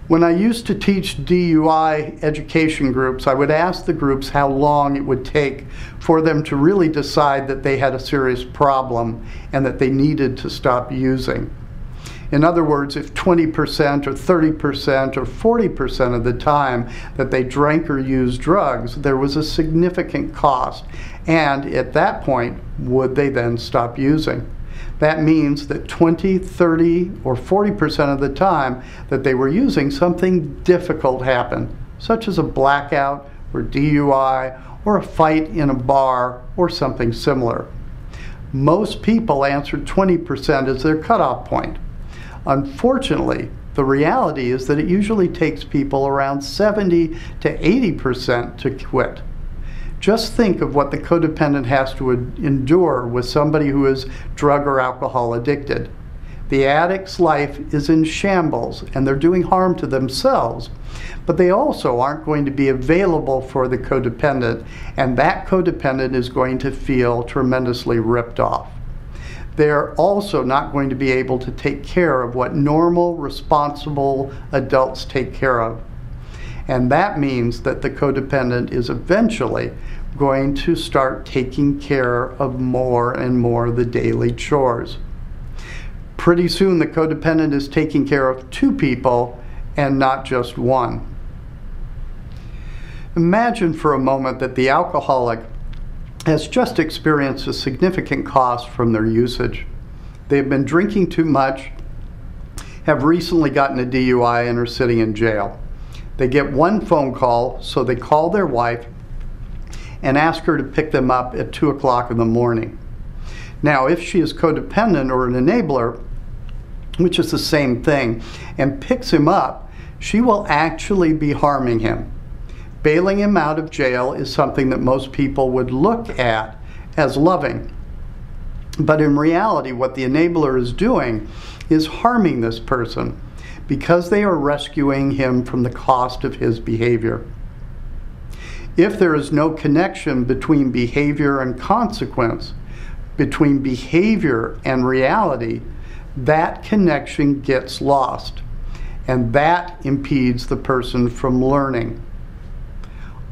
When I used to teach DUI education groups, I would ask the groups how long it would take for them to really decide that they had a serious problem and that they needed to stop using. In other words, if 20% or 30% or 40% of the time that they drank or used drugs, there was a significant cost. And at that point, would they then stop using? That means that 20, 30, or 40% of the time that they were using, something difficult happened, such as a blackout or DUI or a fight in a bar or something similar. Most people answered 20% as their cutoff point. Unfortunately, the reality is that it usually takes people around 70 to 80% to quit. Just think of what the codependent has to endure with somebody who is drug or alcohol addicted. The addict's life is in shambles and they're doing harm to themselves, but they also aren't going to be available for the codependent, and that codependent is going to feel tremendously ripped off. They're also not going to be able to take care of what normal, responsible adults take care of. And that means that the codependent is eventually going to start taking care of more and more of the daily chores. Pretty soon the codependent is taking care of two people and not just one. Imagine for a moment that the alcoholic has just experienced a significant cost from their usage. They've been drinking too much, have recently gotten a DUI, and are sitting in jail. They get one phone call, so they call their wife and ask her to pick them up at 2 o'clock in the morning. Now, if she is codependent or an enabler, which is the same thing, and picks him up, she will actually be harming him. Bailing him out of jail is something that most people would look at as loving. But in reality, what the enabler is doing is harming this person, because they are rescuing him from the cost of his behavior. If there is no connection between behavior and consequence, between behavior and reality, that connection gets lost, and that impedes the person from learning.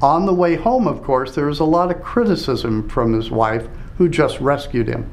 On the way home, of course, there is a lot of criticism from his wife, who just rescued him.